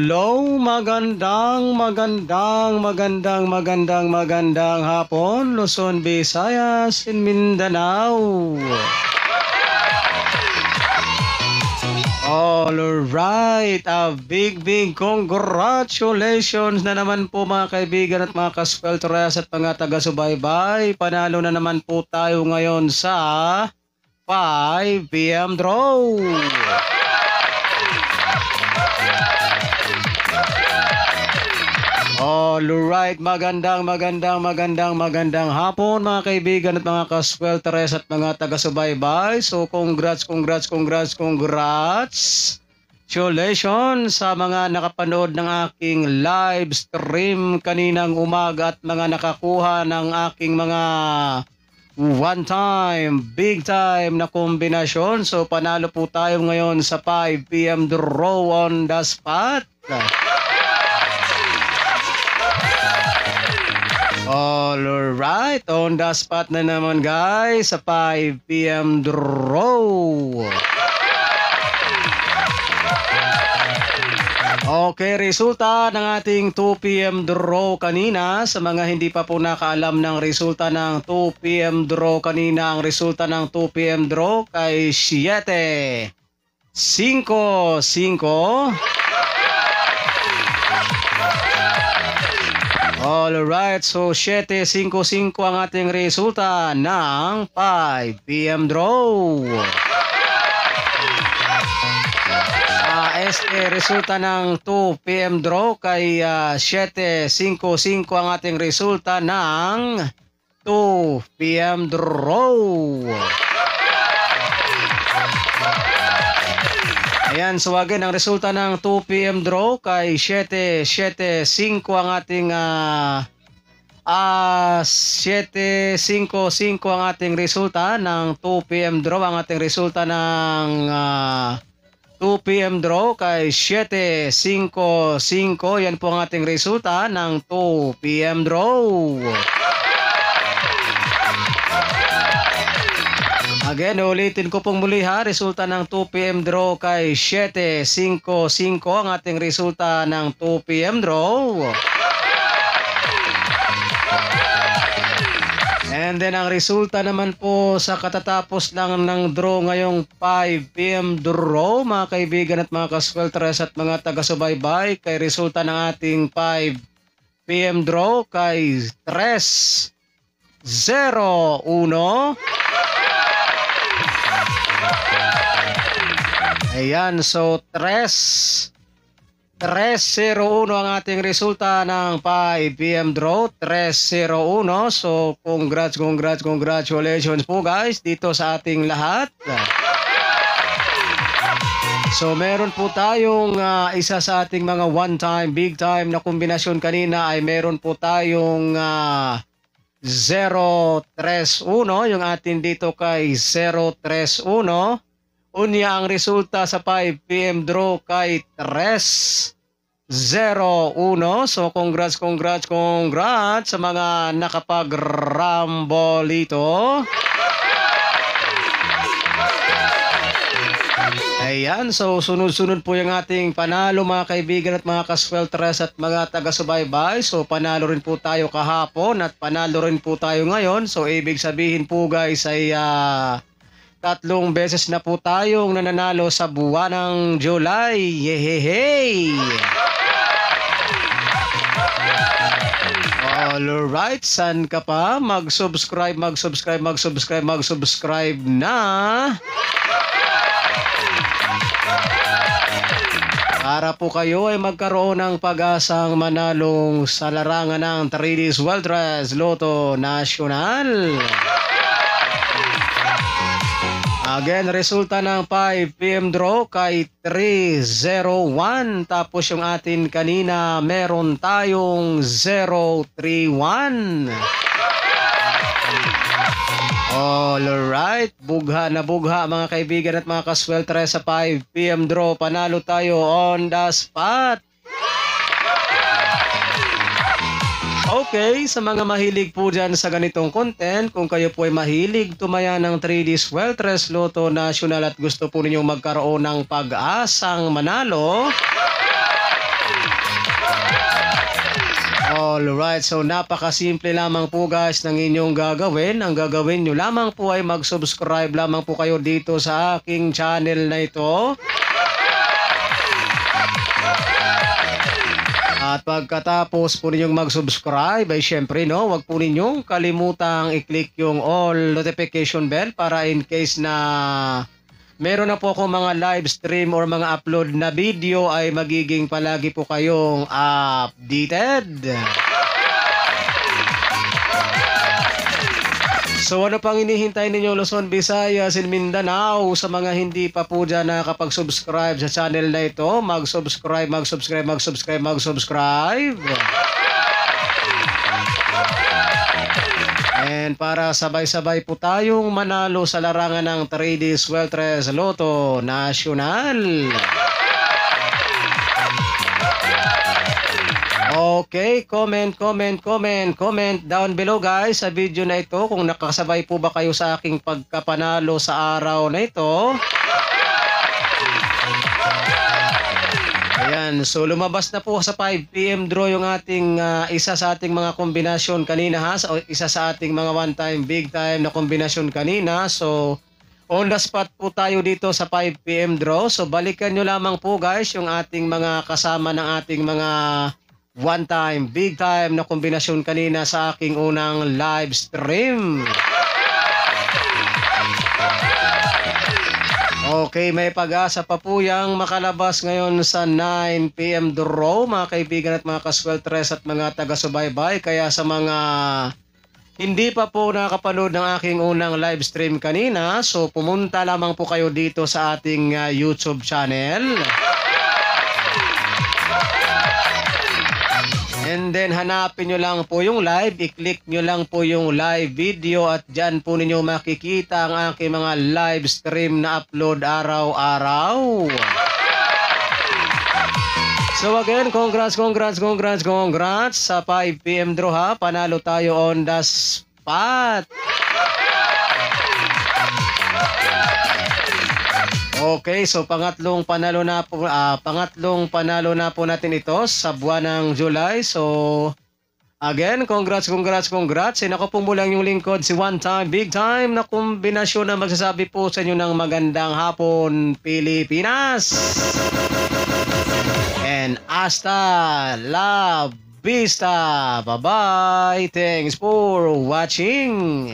Hello, magandang hapon, Luzon, Visayas, and Mindanao. Alright, a big congratulations na naman po mga kaibigan at mga kaskweltores at mga taga-subaybay. Panalo na naman po tayo ngayon sa 5 PM draw. Alright, magandang hapon mga kaibigan at mga kaskweltores at mga taga-subaybay. So congratulations sa mga nakapanood ng aking live stream kaninang umaga at mga nakakuha ng aking mga one time, big time na kombinasyon. So panalo po tayo ngayon sa 5 PM draw on the spot. Alright, on the spot na naman guys sa 5 PM draw. Okay, resulta ng ating 2 PM draw kanina. Sa mga hindi pa po nakaalam ng resulta ng 2 PM draw kanina, ang resulta ng 2 PM draw kay 7-5-5. Alright, so 7-5-5 ang ating resulta ng 5 PM draw. Resulta ng 2 PM draw kay 7-5-5 ang ating resulta ng 2 PM draw. Ayan, so again, ang resulta ng 2 PM draw kay 7-5 ang ating 7-5 ang ating resulta ng 2 PM draw. Ang ating resulta ng 2 PM draw kay 7-5-5. Yan po ang ating resulta ng 2 PM draw. Again, ulitin ko pong muli ha, resulta ng 2 PM draw kay 7-5-5 ang ating resulta ng 2 PM draw. And then ang resulta naman po sa katatapos lang ng draw ngayong 5 PM draw mga kaibigan at mga kaskweltores at mga taga-subaybay, kay resulta ng ating 5 PM draw kay 3-0-1. Ayan, so 3-0-1 ang ating resulta ng 5 PM draw, 3-0-1. So congratulations po guys dito sa ating lahat. So meron po tayong isa sa ating mga one time, big time na kombinasyon kanina ay meron po tayong 0-3-1, yung atin dito kay 0-3-1. Unya ang resulta sa 5 PM draw kay 3-0-1. So congrats sa mga nakapag-rumble ito. Ayan, so sunod-sunod po yung ating panalo mga kaibigan at mga kaswelters at mga taga-subaybay. So panalo rin po tayo kahapon at panalo rin po tayo ngayon. So ibig sabihin po guys ay 3 beses na po tayong nananalo sa buwan ng July. Yehey! Alright, saan ka pa? Mag-subscribe na. Para po kayo ay magkaroon ng pag-asang manalong sa larangan ng 3D's Weltres Lotto National. Again, resulta ng 5 PM draw kay 3-0-1. Tapos yung atin kanina, meron tayong 0-3-1. Alright, bugha na bugha mga kaibigan at mga kasweltres sa 5 PM draw. Panalo tayo on the spot. Okay, sa mga mahilig po dyan sa ganitong content, kung kayo po ay mahilig tumaya ng 3D's Weltres Lotto National at gusto po ninyong magkaroon ng pag-asang manalo, Alright, so napakasimple lamang po guys ng inyong gagawin. Ang gagawin nyo lamang po ay mag-subscribe lamang po kayo dito sa aking channel na ito. At pagkatapos po ninyong mag-subscribe ay syempre wag po ninyong kalimutang i-click yung all notification bell para in case na meron na po akong mga live stream or mga upload na video ay magiging palagi po kayong updated. So ano pang inihintay ninyo Luzon, Visayas, and Mindanao? Sa mga hindi pa po dyan nakapag-subscribe sa channel na ito, mag-subscribe. And para sabay-sabay po tayong manalo sa larangan ng 3D Sweltres Lotto National. Okay, comment down below guys sa video na ito kung nakasabay po ba kayo sa aking pagkapanalo sa araw na ito. Ayan, so lumabas na po sa 5 PM draw yung ating isa sa ating mga kombinasyon kanina ha, so, isa sa ating mga one time big time na kombinasyon kanina. So on the spot po tayo dito sa 5 PM draw. So balikan nyo lamang po guys yung ating mga kasama ng ating mga one time big time na kombinasyon kanina sa aking unang live stream. Okay, may pag-asa pa po yang makalabas ngayon sa 9 PM draw mga kaibigan at mga kasweltres at mga taga-subaybay. Kaya sa mga hindi pa po nakapanood ng aking unang live stream kanina, so pumunta lamang po kayo dito sa ating YouTube channel. And then hanapin nyo lang po yung live, i-click nyo lang po yung live video at dyan po ninyo makikita ang aking mga live stream na upload araw-araw. So again, congrats sa 5 PM draw ha. Panalo tayo on the spot. Okay, so pangatlong panalo na po natin ito sa buwan ng July. So again, congrats. And ako po mulang yung lingkod, si One Time Big Time na kombinasyon na magsasabi po sa inyo ng magandang hapon, Pilipinas. And hasta la vista. Bye-bye. Thanks for watching.